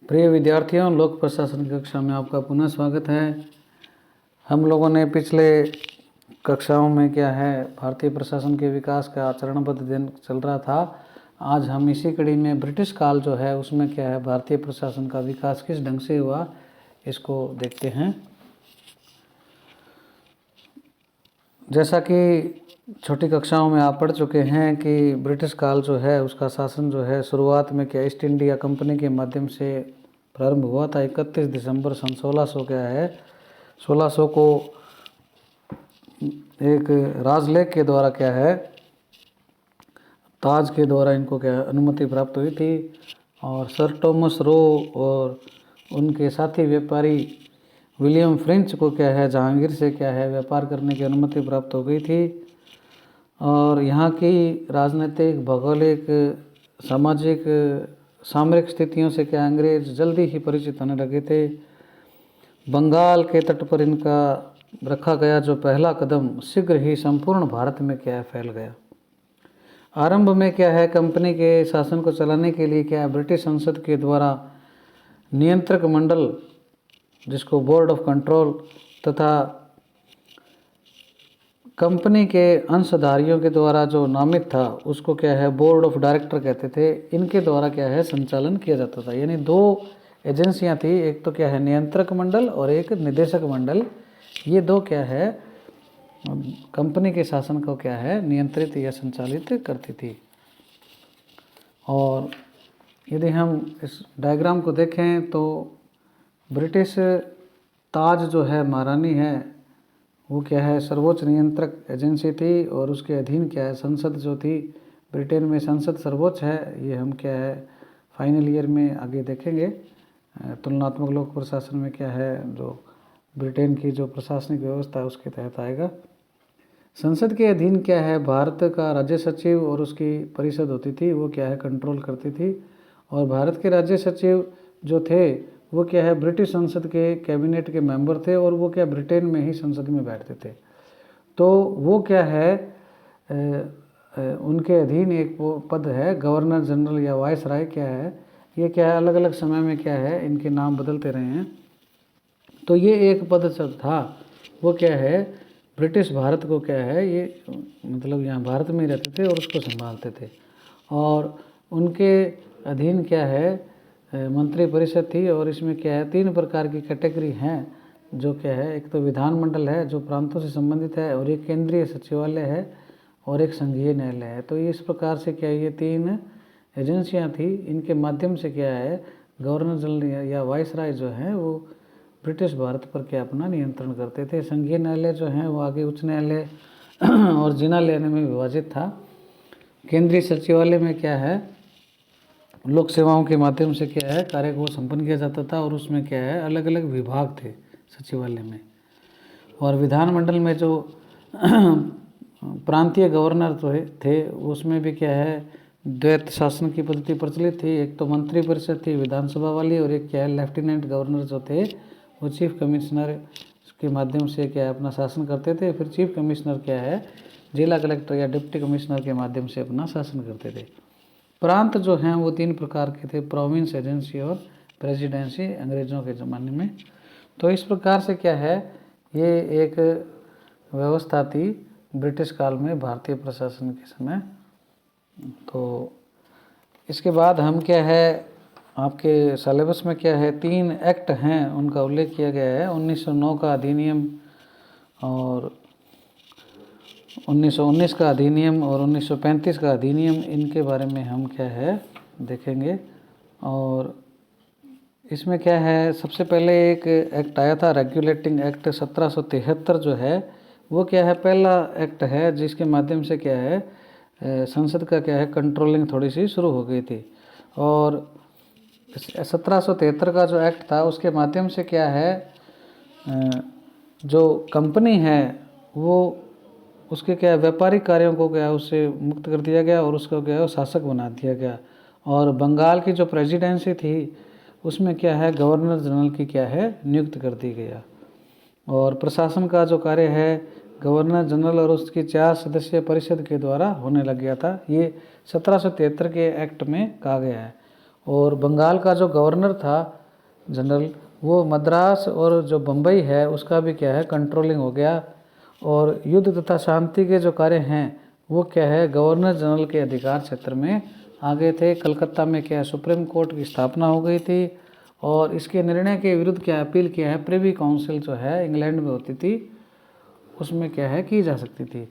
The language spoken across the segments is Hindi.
प्रिय विद्यार्थियों, लोक प्रशासन की कक्षा में आपका पुनः स्वागत है। हम लोगों ने पिछले कक्षाओं में क्या है भारतीय प्रशासन के विकास का चरणबद्ध दिन चल रहा था। आज हम इसी कड़ी में ब्रिटिश काल जो है उसमें क्या है भारतीय प्रशासन का विकास किस ढंग से हुआ इसको देखते हैं। जैसा कि छोटी कक्षाओं में आप पढ़ चुके हैं कि ब्रिटिश काल जो है उसका शासन जो है शुरुआत में क्या ईस्ट इंडिया कंपनी के माध्यम से प्रारंभ हुआ था। 31 दिसंबर सन 1600 क्या है 1600 को एक राजलेख के द्वारा क्या है ताज के द्वारा इनको क्या अनुमति प्राप्त हुई थी और सर टॉमस रो और उनके साथी व्यापारी विलियम फ्रेंच को क्या है जहांगीर से क्या है व्यापार करने की अनुमति प्राप्त हो गई थी। और यहाँ की राजनीतिक, भौगोलिक, सामाजिक, सामरिक स्थितियों से क्या अंग्रेज जल्दी ही परिचित होने लगे थे। बंगाल के तट पर इनका रखा गया जो पहला कदम शीघ्र ही संपूर्ण भारत में क्या है फैल गया। आरंभ में क्या है कंपनी के शासन को चलाने के लिए क्या है ब्रिटिश संसद के द्वारा नियंत्रक मंडल जिसको बोर्ड ऑफ कंट्रोल तथा कंपनी के अंशधारियों के द्वारा जो नामित था उसको क्या है बोर्ड ऑफ डायरेक्टर कहते थे। इनके द्वारा क्या है संचालन किया जाता था। यानी दो एजेंसियां थी, एक तो क्या है नियंत्रक मंडल और एक निदेशक मंडल। ये दो क्या है कंपनी के शासन को क्या है नियंत्रित या संचालित करती थी। और यदि हम इस डायग्राम को देखें तो ब्रिटिश ताज जो है महारानी है वो क्या है सर्वोच्च नियंत्रक एजेंसी थी और उसके अधीन क्या है संसद जो थी। ब्रिटेन में संसद सर्वोच्च है, ये हम क्या है फाइनल ईयर में आगे देखेंगे। तुलनात्मक लोक प्रशासन में क्या है जो ब्रिटेन की जो प्रशासनिक व्यवस्था है उसके तहत आएगा। संसद के अधीन क्या है भारत का राज्य सचिव और उसकी परिषद होती थी, वो क्या है कंट्रोल करती थी। और भारत के राज्य सचिव जो थे वो क्या है ब्रिटिश संसद के कैबिनेट के मेंबर थे और वो क्या ब्रिटेन में ही संसद में बैठते थे। तो वो क्या है उनके अधीन एक वो पद है गवर्नर जनरल या वायसराय क्या है। ये क्या है अलग अलग समय में क्या है इनके नाम बदलते रहे हैं। तो ये एक पद था वो क्या है ब्रिटिश भारत को क्या है ये मतलब यहाँ भारत में ही रहते थे और उसको संभालते थे। और उनके अधीन क्या है मंत्री परिषद थी और इसमें क्या है 3 प्रकार की कैटेगरी हैं जो क्या है एक तो विधानमंडल है जो प्रांतों से संबंधित है और एक केंद्रीय सचिवालय है और एक संघीय न्यायालय है। तो इस प्रकार से क्या ये 3 एजेंसियां थी, इनके माध्यम से क्या है गवर्नर जनरल या वायसराय जो हैं वो ब्रिटिश भारत पर क्या अपना नियंत्रण करते थे। संघीय न्यायालय जो हैं वो आगे उच्च न्यायालय और जिला न्यायालय में विभाजित था। केंद्रीय सचिवालय में क्या है लोक सेवाओं के माध्यम से क्या है कार्य को संपन्न किया जाता था और उसमें क्या है अलग अलग विभाग थे सचिवालय में। और विधानमंडल में जो प्रांतीय गवर्नर तो थे उसमें भी क्या है द्वैत शासन की पद्धति प्रचलित थी। एक तो मंत्री परिषद थी विधानसभा वाली और एक क्या है लेफ्टिनेंट गवर्नर जो थे वो चीफ कमिश्नर के माध्यम से क्या है अपना शासन करते थे। फिर चीफ कमिश्नर क्या है जिला कलेक्टर या डिप्टी कमिश्नर के माध्यम से अपना शासन करते थे। प्रांत जो हैं वो 3 प्रकार के थे, प्रोविंस, एजेंसी और प्रेसिडेंसी अंग्रेज़ों के ज़माने में। तो इस प्रकार से क्या है ये एक व्यवस्था थी ब्रिटिश काल में भारतीय प्रशासन के समय। तो इसके बाद हम क्या है आपके सिलेबस में क्या है 3 एक्ट हैं उनका उल्लेख किया गया है। 1909 का अधिनियम और 1919 का अधिनियम और 1935 का अधिनियम, इनके बारे में हम क्या है देखेंगे। और इसमें क्या है सबसे पहले एक एक्ट आया था रेगुलेटिंग एक्ट 1773 जो है वो क्या है पहला एक्ट है जिसके माध्यम से क्या है संसद का क्या है कंट्रोलिंग थोड़ी सी शुरू हो गई थी। और 1773 का जो एक्ट था उसके माध्यम से क्या है जो कंपनी है वो उसके क्या व्यापारिक कार्यों को क्या उससे मुक्त कर दिया गया और उसको क्या शासक बना दिया गया। और बंगाल की जो प्रेसिडेंसी थी उसमें क्या है गवर्नर जनरल की क्या है नियुक्त कर दी गया। और प्रशासन का जो कार्य है गवर्नर जनरल और उसकी 4 सदस्यीय परिषद के द्वारा होने लग गया था। ये 1773 के एक्ट में कहा गया है। और बंगाल का जो गवर्नर था जनरल, वो मद्रास और जो बम्बई है उसका भी क्या है कंट्रोलिंग हो गया। और युद्ध तथा शांति के जो कार्य हैं वो क्या है गवर्नर जनरल के अधिकार क्षेत्र में आ गए थे। कलकत्ता में क्या है सुप्रीम कोर्ट की स्थापना हो गई थी और इसके निर्णय के विरुद्ध क्या अपील किया है प्रिवी काउंसिल जो है इंग्लैंड में होती थी उसमें क्या है की जा सकती थी।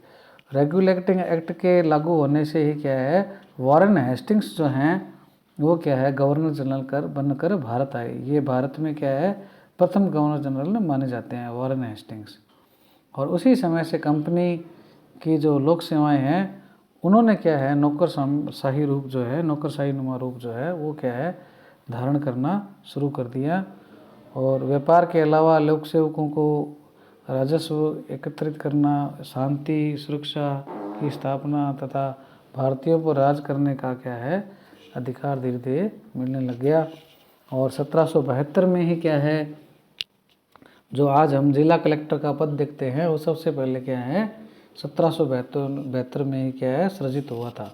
रेगुलेटिंग एक्ट के लागू होने से ही क्या है वॉरेन हेस्टिंग्स जो हैं वो क्या है गवर्नर जनरल बनकर भारत आए। ये भारत में क्या है प्रथम गवर्नर जनरल माने जाते हैं वॉरेन हेस्टिंग्स। और उसी समय से कंपनी की जो लोक सेवाएं हैं उन्होंने क्या है नौकरशाही रूप जो है नौकरशाही नुमा रूप जो है वो क्या है धारण करना शुरू कर दिया। और व्यापार के अलावा लोक सेवकों को राजस्व एकत्रित करना, शांति सुरक्षा की स्थापना तथा भारतीयों पर राज करने का क्या है अधिकार धीरे धीरे मिलने लग गया। और 1772 में ही क्या है जो आज हम जिला कलेक्टर का पद देखते हैं वो सबसे पहले क्या है 1772 में ही क्या है सृजित हुआ था।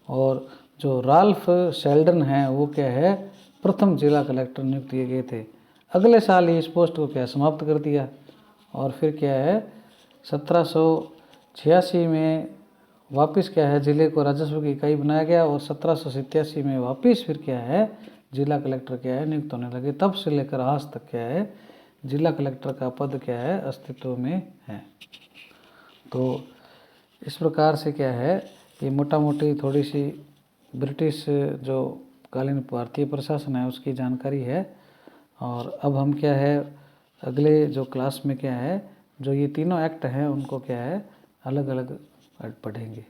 और जो राल्फ शेल्डन हैं वो क्या है प्रथम जिला कलेक्टर नियुक्त किए गए थे। अगले साल ही इस पोस्ट को क्या समाप्त कर दिया। और फिर क्या है 1786 में वापस क्या है जिले को राजस्व की इकाई बनाया गया और 1787 में वापस फिर क्या है जिला कलेक्टर क्या है नियुक्त होने लगे। तब से लेकर आज तक क्या है जिला कलेक्टर का पद क्या है अस्तित्व में है। तो इस प्रकार से क्या है ये मोटा मोटी थोड़ी सी ब्रिटिश जो कालीन भारतीय प्रशासन है उसकी जानकारी है। और अब हम क्या है अगले जो क्लास में क्या है जो ये तीनों एक्ट हैं उनको क्या है अलग अलग पढ़ेंगे।